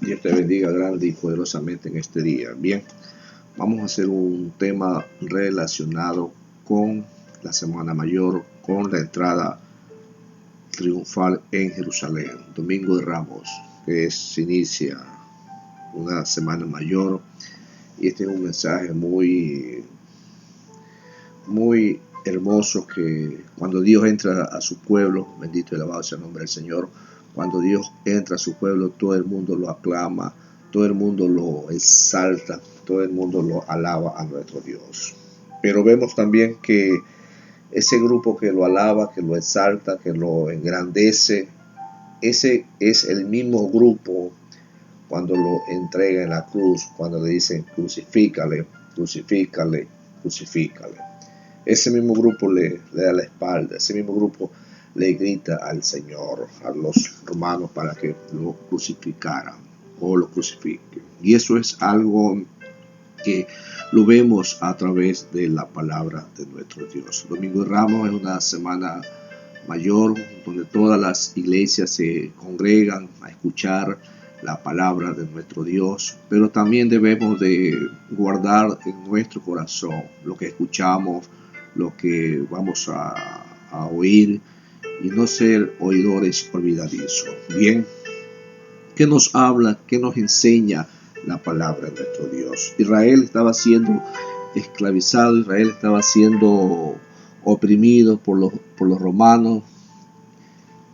Dios te bendiga grande y poderosamente en este día. Bien, vamos a hacer un tema relacionado con la Semana Mayor, con la entrada triunfal en Jerusalén, Domingo de Ramos, que se inicia una Semana Mayor. Y este es un mensaje muy hermoso, que cuando Dios entra a su pueblo, bendito y alabado sea el nombre del Señor, cuando Dios entra a su pueblo, todo el mundo lo aclama, todo el mundo lo exalta, todo el mundo lo alaba a nuestro Dios. Pero vemos también que ese grupo que lo alaba, que lo exalta, que lo engrandece, ese es el mismo grupo cuando lo entrega en la cruz, cuando le dicen crucifícale, crucifícale, crucifícale. Ese mismo grupo le da la espalda, ese mismo grupo le grita al Señor, a los romanos, para que lo crucificaran o lo crucifiquen. Y eso es algo que lo vemos a través de la palabra de nuestro Dios. Domingo de Ramos es una semana mayor donde todas las iglesias se congregan a escuchar la palabra de nuestro Dios, pero también debemos de guardar en nuestro corazón lo que escuchamos, lo que vamos a oír, y no ser oidores olvidadizos. Bien, ¿qué nos habla, qué nos enseña la palabra de nuestro Dios? Israel estaba siendo esclavizado, Israel estaba siendo oprimido por los romanos,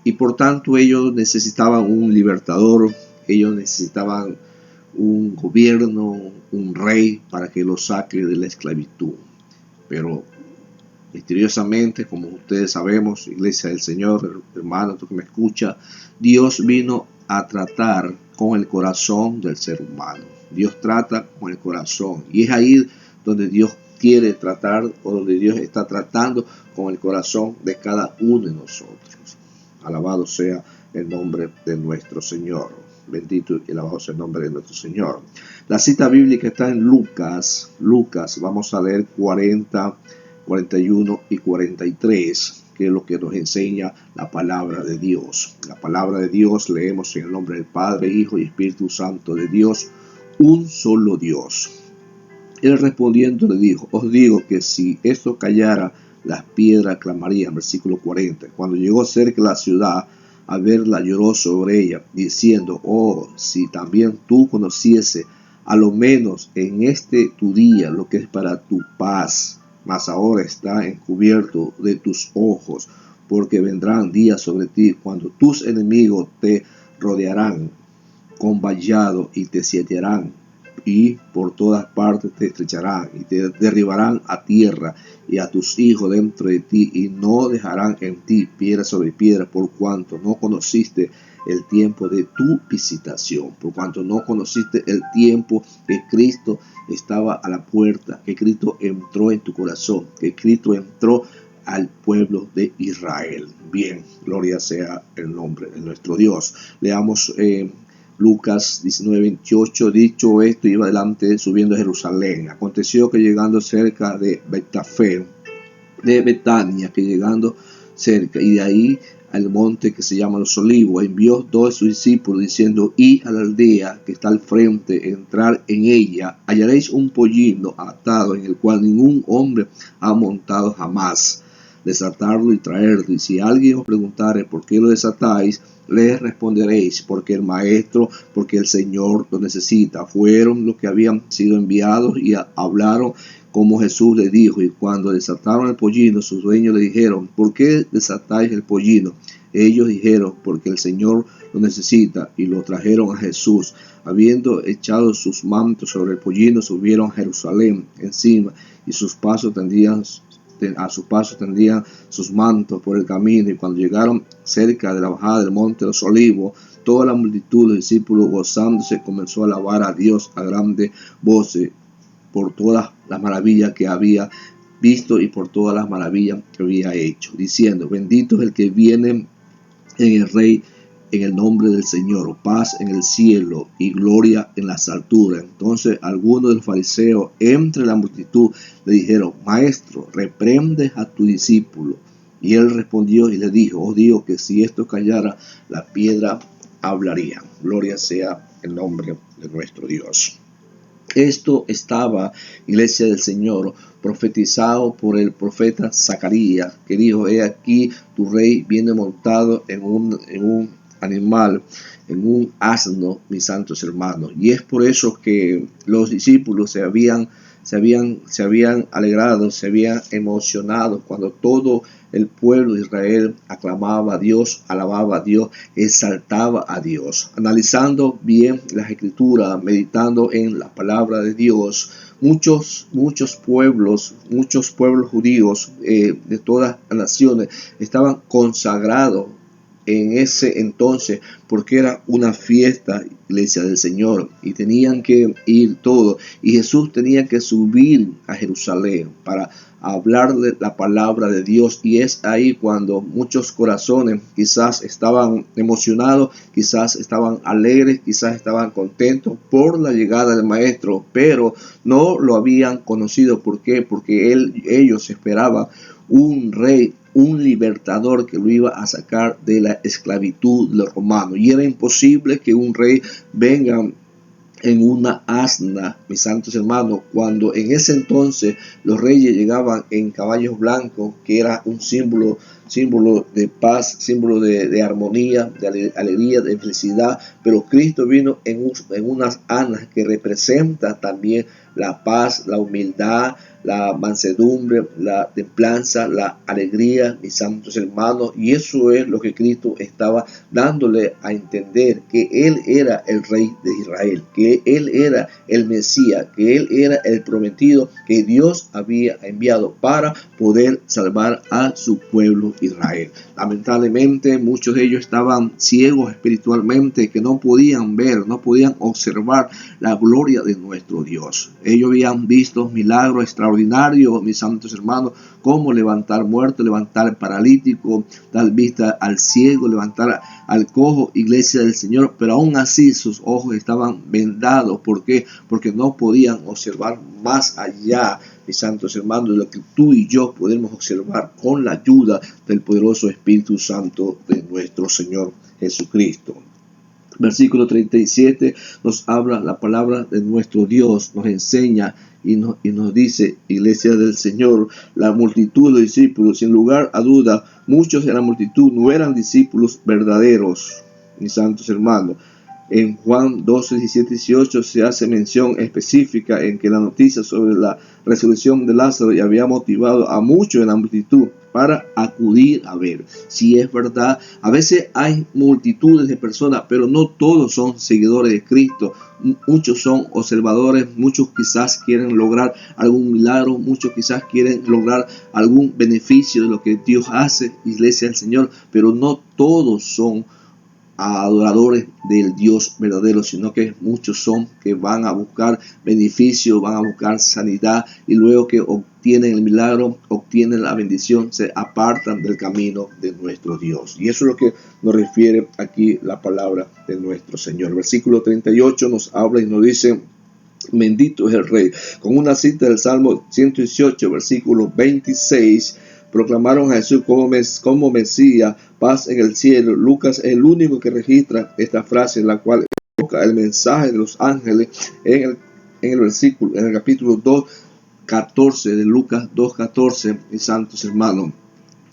y por tanto ellos necesitaban un libertador, ellos necesitaban un gobierno, un rey para que los saque de la esclavitud. Pero misteriosamente, como ustedes sabemos, Iglesia del Señor, hermano, tú que me escuchas, Dios vino a tratar con el corazón del ser humano. Dios trata con el corazón, y es ahí donde Dios quiere tratar, o donde Dios está tratando con el corazón de cada uno de nosotros. Alabado sea el nombre de nuestro Señor. Bendito y alabado sea el nombre de nuestro Señor. La cita bíblica está en Lucas, vamos a leer 40, 41 y 43, que es lo que nos enseña la palabra de Dios. La palabra de Dios leemos en el nombre del Padre, Hijo y Espíritu Santo de Dios, un solo Dios. Él respondiendo le dijo: os digo que si esto callara, las piedras clamarían. Versículo 40. Cuando llegó cerca de la ciudad, a verla lloró sobre ella, diciendo: oh, si también tú conociese, a lo menos en este tu día, lo que es para tu paz, mas ahora está encubierto de tus ojos, porque vendrán días sobre ti cuando tus enemigos te rodearán con vallado y te sitiarán, y por todas partes te estrecharán y te derribarán a tierra y a tus hijos dentro de ti, y no dejarán en ti piedra sobre piedra, por cuanto no conociste el tiempo de tu visitación, por cuanto no conociste el tiempo que Cristo estaba a la puerta, que Cristo entró en tu corazón, que Cristo entró al pueblo de Israel. Bien, gloria sea el nombre de nuestro Dios. Leamos Lucas 19:28. Dicho esto, iba adelante subiendo a Jerusalén. Aconteció que llegando cerca de Betfagé, de Betania, que llegando cerca, y de ahí al monte que se llama Los Olivos, envió dos de sus discípulos, diciendo: id a la aldea que está al frente, entrar en ella, hallaréis un pollino atado, en el cual ningún hombre ha montado jamás. Desatarlo y traerlo, y si alguien os preguntare por qué lo desatáis, les responderéis: porque el maestro, porque el Señor lo necesita. Fueron los que habían sido enviados y hablaron como Jesús les dijo. Y cuando desataron el pollino, sus dueños le dijeron: ¿por qué desatáis el pollino? Ellos dijeron: porque el Señor lo necesita. Y lo trajeron a Jesús. Habiendo echado sus mantos sobre el pollino, subieron a Jerusalén encima, y a su paso tendían sus mantos por el camino. Y cuando llegaron cerca de la bajada del monte de los Olivos, toda la multitud de discípulos, gozándose, comenzó a alabar a Dios a grandes voces por todas las maravillas que había visto y por todas las maravillas que había hecho, diciendo: bendito es el que viene en el Rey, en el nombre del Señor, paz en el cielo y gloria en las alturas. Entonces algunos de los fariseos, entre la multitud, le dijeron: maestro, reprende a tu discípulo. Y él respondió y le dijo: os digo que si esto callara, la piedra hablaría. Gloria sea el nombre de nuestro Dios. Esto estaba, iglesia del Señor, profetizado por el profeta Zacarías, que dijo: he aquí tu rey viene montado en un animal, en un asno, mis santos hermanos. Y es por eso que los discípulos se habían alegrado, se habían emocionado cuando todo el pueblo de Israel aclamaba a Dios, alababa a Dios, exaltaba a Dios. Analizando bien las escrituras, meditando en la palabra de Dios, muchos pueblos judíos de todas las naciones estaban consagrados en ese entonces, porque era una fiesta, iglesia del Señor, y tenían que ir todos, y Jesús tenía que subir a Jerusalén para hablar de la palabra de Dios. Y es ahí cuando muchos corazones quizás estaban emocionados, quizás estaban alegres, quizás estaban contentos por la llegada del Maestro, pero no lo habían conocido. ¿Por qué? Porque ellos esperaban un rey, un libertador que lo iba a sacar de la esclavitud de los romanos. Y era imposible que un rey venga en una asna, mis santos hermanos, cuando en ese entonces los reyes llegaban en caballos blancos, que era un símbolo de paz, símbolo de armonía, de alegría, de felicidad. Pero Cristo vino en unas asnas que representa también la paz, la humildad, la mansedumbre, la templanza, la alegría, mis santos hermanos. Y eso es lo que Cristo estaba dándole a entender, que Él era el Rey de Israel, que Él era el Mesías, que Él era el prometido que Dios había enviado para poder salvar a su pueblo Israel. Lamentablemente muchos de ellos estaban ciegos espiritualmente, que no podían ver, no podían observar la gloria de nuestro Dios. Ellos habían visto milagros extraordinarios, mis santos hermanos, como levantar muertos, levantar paralítico, dar vista al ciego, levantar al cojo, iglesia del Señor, pero aún así sus ojos estaban vendados. ¿Por qué? Porque no podían observar más allá, mis santos hermanos, de lo que tú y yo podemos observar con la ayuda del poderoso Espíritu Santo de nuestro Señor Jesucristo. Versículo 37 nos habla la palabra de nuestro Dios, nos enseña y nos dice, iglesia del Señor, la multitud de discípulos, sin lugar a duda, muchos de la multitud no eran discípulos verdaderos, mis santos hermanos. En Juan 12, 17, 18 se hace mención específica en que la noticia sobre la resurrección de Lázaro ya había motivado a muchos en la multitud para acudir a ver. Si es verdad, a veces hay multitudes de personas, pero no todos son seguidores de Cristo. Muchos son observadores, muchos quizás quieren lograr algún milagro, muchos quizás quieren lograr algún beneficio de lo que Dios hace, iglesia del Señor, pero no todos son adoradores del Dios verdadero, sino que muchos son que van a buscar beneficio, van a buscar sanidad, y luego que obtienen el milagro, obtienen la bendición, se apartan del camino de nuestro Dios. Y eso es lo que nos refiere aquí la palabra de nuestro Señor. Versículo 38 nos habla y nos dice: bendito es el Rey. Con una cita del Salmo 118, versículo 26, proclamaron a Jesús como Mesías, paz en el cielo. Lucas es el único que registra esta frase, en la cual evoca el mensaje de los ángeles en el capítulo 2:14 de Lucas 2:14, mis santos hermanos.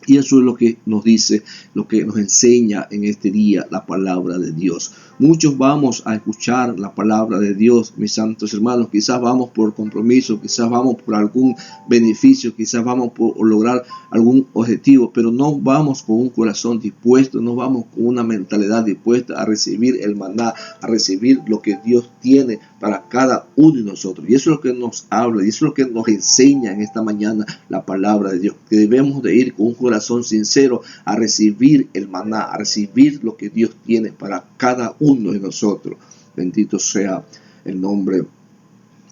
Y eso es lo que nos dice, lo que nos enseña en este día la palabra de Dios. Muchos vamos a escuchar la palabra de Dios, mis santos hermanos. Quizás vamos por compromiso, quizás vamos por algún beneficio, quizás vamos por lograr algún objetivo, pero no vamos con un corazón dispuesto, no vamos con una mentalidad dispuesta a recibir el maná, a recibir lo que Dios tiene para cada uno de nosotros. Y eso es lo que nos habla, y eso es lo que nos enseña en esta mañana la palabra de Dios, que debemos de ir con un corazón sincero a recibir el maná, a recibir lo que Dios tiene para cada uno de nosotros. Bendito sea el nombre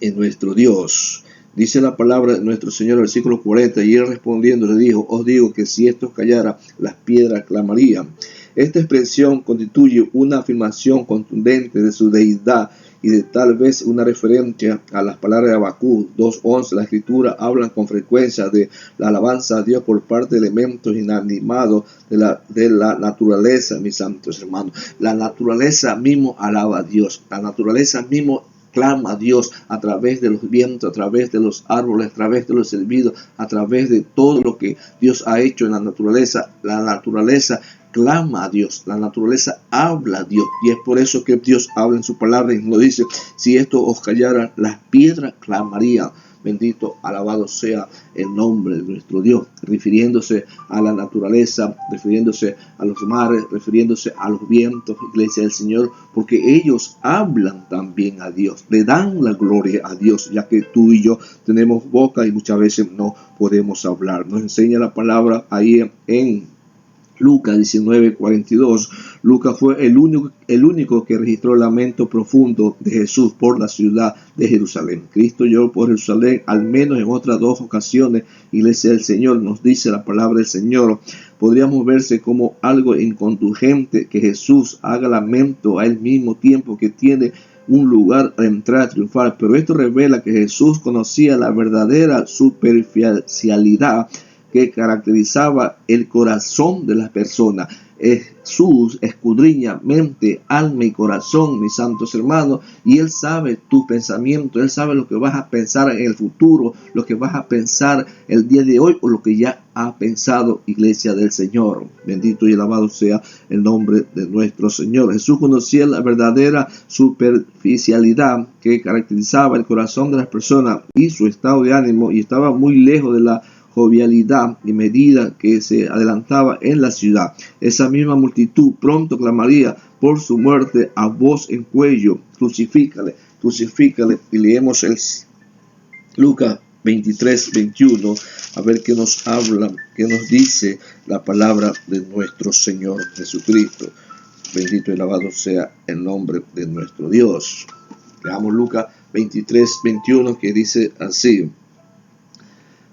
de nuestro Dios. Dice la palabra de nuestro Señor, versículo 40, y él respondiendo le dijo: os digo que si estos callaran, las piedras clamarían. Esta expresión constituye una afirmación contundente de su deidad y de tal vez una referencia a las palabras de Habacuc 2:11. La escritura habla con frecuencia de la alabanza a Dios por parte de elementos inanimados de la naturaleza, mis santos hermanos. La naturaleza mismo alaba a Dios, la naturaleza mismo clama a Dios a través de los vientos, a través de los árboles, a través de los silbidos, a través de todo lo que Dios ha hecho en la naturaleza. La naturaleza clama a Dios, la naturaleza habla a Dios, y es por eso que Dios habla en su palabra y nos dice: si esto os callara, las piedras clamarían. Bendito, alabado sea el nombre de nuestro Dios, refiriéndose a la naturaleza, refiriéndose a los mares, refiriéndose a los vientos, iglesia del Señor, porque ellos hablan también a Dios, le dan la gloria a Dios, ya que tú y yo tenemos boca y muchas veces no podemos hablar. Nos enseña la palabra ahí en Lucas 19:42. Lucas fue el único que registró el lamento profundo de Jesús por la ciudad de Jerusalén. Cristo lloró por Jerusalén al menos en otras 2 ocasiones. Iglesia del Señor, nos dice la palabra del Señor. Podríamos verse como algo inconducente que Jesús haga lamento al mismo tiempo que tiene un lugar a entrar a triunfar, pero esto revela que Jesús conocía la verdadera superficialidad que caracterizaba el corazón de las personas. Jesús escudriña mente, alma y corazón, mis santos hermanos, y Él sabe tus pensamientos, Él sabe lo que vas a pensar en el futuro, lo que vas a pensar el día de hoy o lo que ya ha pensado, iglesia del Señor. Bendito y alabado sea el nombre de nuestro Señor. Jesús conocía la verdadera superficialidad que caracterizaba el corazón de las personas y su estado de ánimo, y estaba muy lejos de la jovialidad y medida que se adelantaba en la ciudad. Esa misma multitud pronto clamaría por su muerte a voz en cuello: crucifícale, crucifícale. Y leemos el Lucas 23:21, a ver qué nos habla, qué nos dice la palabra de nuestro Señor Jesucristo. Bendito y alabado sea el nombre de nuestro Dios. Leamos Lucas 23:21, que dice así: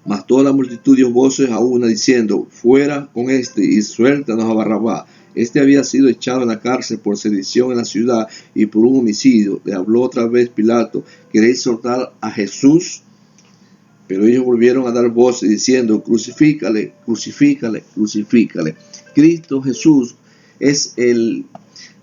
mas toda la multitud dio voces a una diciendo: fuera con este y suéltanos a Barrabás. Este había sido echado en la cárcel por sedición en la ciudad y por un homicidio. Le habló otra vez Pilato: ¿queréis soltar a Jesús? Pero ellos volvieron a dar voces diciendo: crucifícale, crucifícale, crucifícale. Cristo Jesús es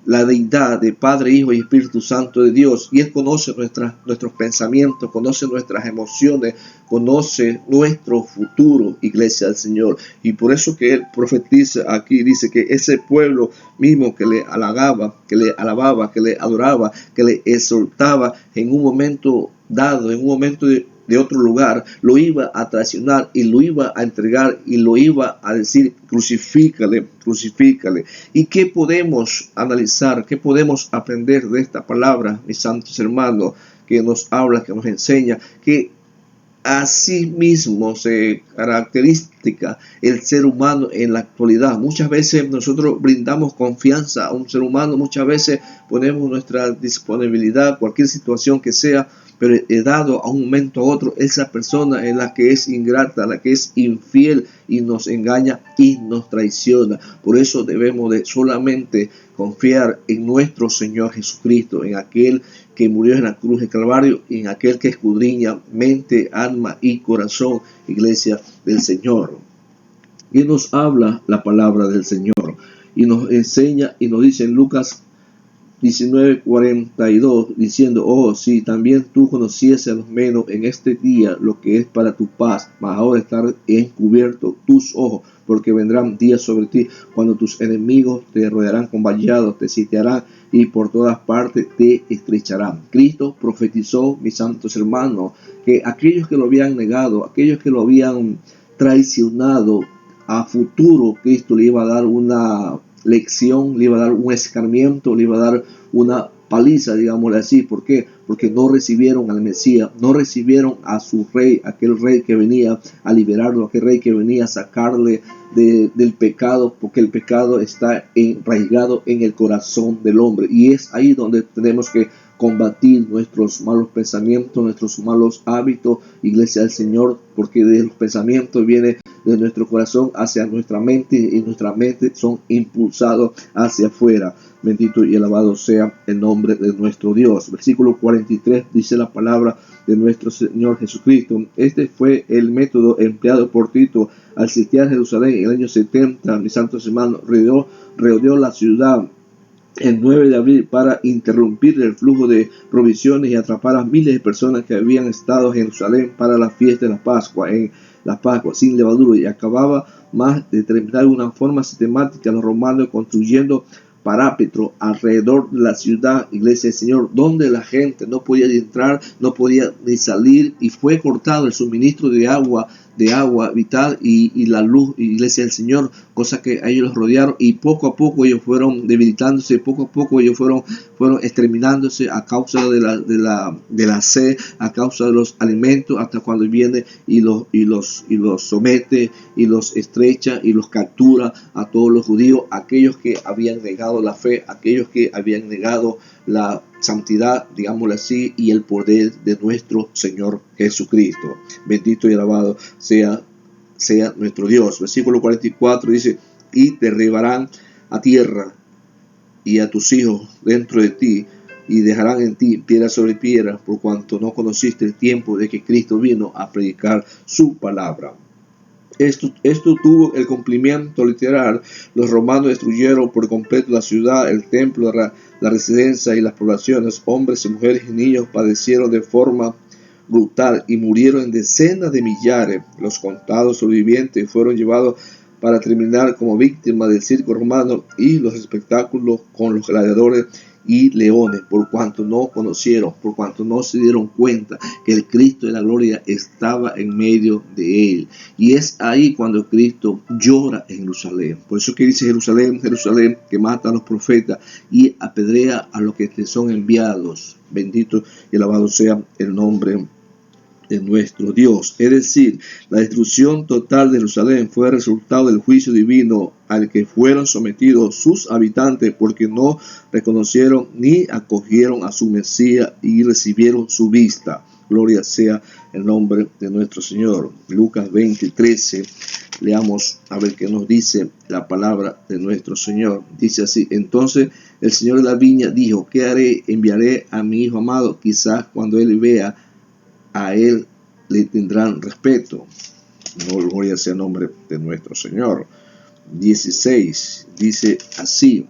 la deidad de Padre, Hijo y Espíritu Santo de Dios, y Él conoce nuestros pensamientos, conoce nuestras emociones, conoce nuestro futuro, iglesia del Señor. Y por eso que Él profetiza aquí, dice que ese pueblo mismo que le halagaba, que le alababa, que le adoraba, que le exaltaba, en un momento dado, en un momento de otro lugar, lo iba a traicionar y lo iba a entregar y lo iba a decir: crucifícale, crucifícale. ¿Y qué podemos analizar, qué podemos aprender de esta palabra, mis santos hermanos, que nos habla, que nos enseña que así mismo se caracteriza el ser humano en la actualidad? Muchas veces nosotros brindamos confianza a un ser humano, muchas veces ponemos nuestra disponibilidad, cualquier situación que sea, pero dado a un momento a otro, esa persona es la que es ingrata, la que es infiel y nos engaña y nos traiciona. Por eso debemos de solamente confiar en nuestro Señor Jesucristo, en aquel que murió en la cruz de Calvario, y en aquel que escudriña mente, alma y corazón, iglesia del Señor. Y nos habla la palabra del Señor y nos enseña y nos dice en Lucas 19:42, diciendo: oh, si también tú conociese a los menos en este día lo que es para tu paz, mas ahora estar encubierto tus ojos, porque vendrán días sobre ti cuando tus enemigos te rodearán con vallados, te sitiarán y por todas partes te estrecharán. Cristo profetizó, mis santos hermanos, que aquellos que lo habían negado, aquellos que lo habían traicionado, a futuro Cristo le iba a dar una lección, le iba a dar un escarmiento, le iba a dar una paliza, digámosle así. ¿Por qué? Porque no recibieron al Mesías, no recibieron a su rey, aquel rey que venía a liberarlo, aquel rey que venía a sacarle del pecado, porque el pecado está enraizado en el corazón del hombre, y es ahí donde tenemos que combatir nuestros malos pensamientos, nuestros malos hábitos, iglesia del Señor, porque de los pensamientos viene de nuestro corazón hacia nuestra mente y nuestra mente son impulsados hacia afuera. Bendito y alabado sea el nombre de nuestro Dios. Versículo 43 dice la palabra de nuestro Señor Jesucristo. Este fue el método empleado por Tito al sitiar Jerusalén en el año 70. Mis santos hermanos, rodeó la ciudad el 9 de abril para interrumpir el flujo de provisiones y atrapar a miles de personas que habían estado en Jerusalén para la fiesta de la Pascua, sin levadura, y acababa más de terminar de una forma sistemática los romanos construyendo parámetros alrededor de la ciudad, iglesia del Señor, donde la gente no podía entrar, no podía ni salir, y fue cortado el suministro de agua vital y la luz, iglesia del Señor, cosa que a ellos los rodearon, y poco a poco ellos fueron debilitándose, poco a poco ellos fueron exterminándose a causa de la sed, a causa de los alimentos, hasta cuando viene y los somete y los estrecha y los captura a todos los judíos, aquellos que habían negado la fe, aquellos que habían negado la santidad, digámoslo así, y el poder de nuestro Señor Jesucristo. Bendito y alabado sea nuestro Dios. Versículo 44 dice: y derribarán a tierra y a tus hijos dentro de ti, y dejarán en ti piedra sobre piedra, por cuanto no conociste el tiempo de que Cristo vino a predicar su palabra. Esto tuvo el cumplimiento literal. Los romanos destruyeron por completo la ciudad, el templo, la residencia y las poblaciones. Hombres, mujeres y niños padecieron de forma brutal y murieron en decenas de millares. Los contados sobrevivientes fueron llevados para terminar como víctimas del circo romano y los espectáculos con los gladiadores y leones, por cuanto no conocieron, por cuanto no se dieron cuenta que el Cristo de la gloria estaba en medio de él. Y es ahí cuando Cristo llora en Jerusalén. Por eso que dice: Jerusalén, Jerusalén, que mata a los profetas y apedrea a los que te son enviados. Bendito y alabado sea el nombre de nuestro Dios. Es decir, la destrucción total de Jerusalén fue el resultado del juicio divino al que fueron sometidos sus habitantes, porque no reconocieron ni acogieron a su Mesías y recibieron su vista. Gloria sea el nombre de nuestro Señor. Lucas 20:13. Leamos a ver qué nos dice la palabra de nuestro Señor. Dice así: entonces el Señor de la viña dijo: ¿qué haré? Enviaré a mi hijo amado. Quizás cuando él vea, a él le tendrán respeto. No, gloria sea el nombre de nuestro Señor. 16 dice así: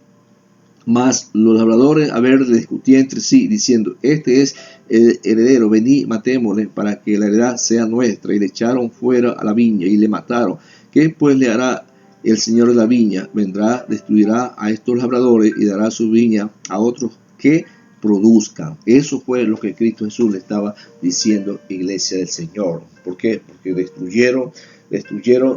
mas los labradores a ver discutían entre sí, diciendo: este es el heredero, venid, matémosle para que la heredad sea nuestra. Y le echaron fuera a la viña y le mataron. ¿Qué pues le hará el Señor de la viña? Vendrá, destruirá a estos labradores y dará su viña a otros que produzcan. Eso fue lo que Cristo Jesús le estaba diciendo, iglesia del Señor. ¿Por qué? Porque destruyeron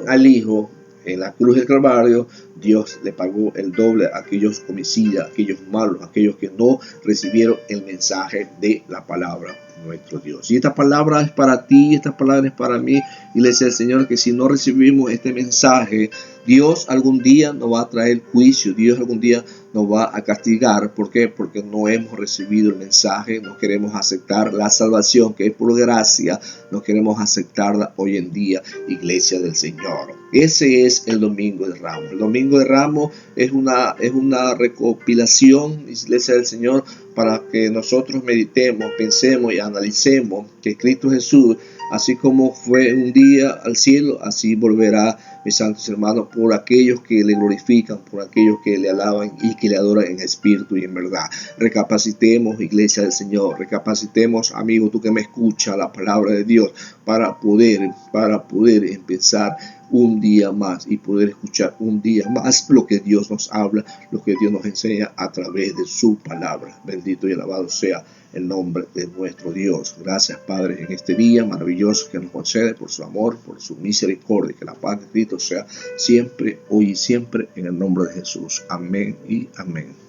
al Hijo en la cruz del Calvario. Dios le pagó el doble a aquellos homicidas, aquellos malos, aquellos que no recibieron el mensaje de la palabra de nuestro Dios. Y esta palabra es para ti, esta palabra es para mí, iglesia del Señor, que si no recibimos este mensaje, Dios algún día nos va a traer juicio, Dios algún día nos va a castigar. ¿Por qué? Porque no hemos recibido el mensaje, no queremos aceptar la salvación que es por gracia, no queremos aceptarla hoy en día, iglesia del Señor. Ese es el Domingo de Ramos. El Domingo de Ramos es una recopilación, iglesia del Señor, para que nosotros meditemos, pensemos y analicemos que Cristo Jesús, así como fue un día al cielo, así volverá, mis santos hermanos, por aquellos que le glorifican, por aquellos que le alaban y que le adoran en espíritu y en verdad. Recapacitemos, iglesia del Señor, recapacitemos, amigo, tú que me escuchas la palabra de Dios, para poder empezar un día más y poder escuchar un día más lo que Dios nos habla, lo que Dios nos enseña a través de su palabra. Bendito y alabado sea el nombre de nuestro Dios. Gracias, Padre, en este día maravilloso que nos concede, por su amor, por su misericordia. Que la paz de Cristo sea siempre, hoy y siempre, en el nombre de Jesús. Amén y amén.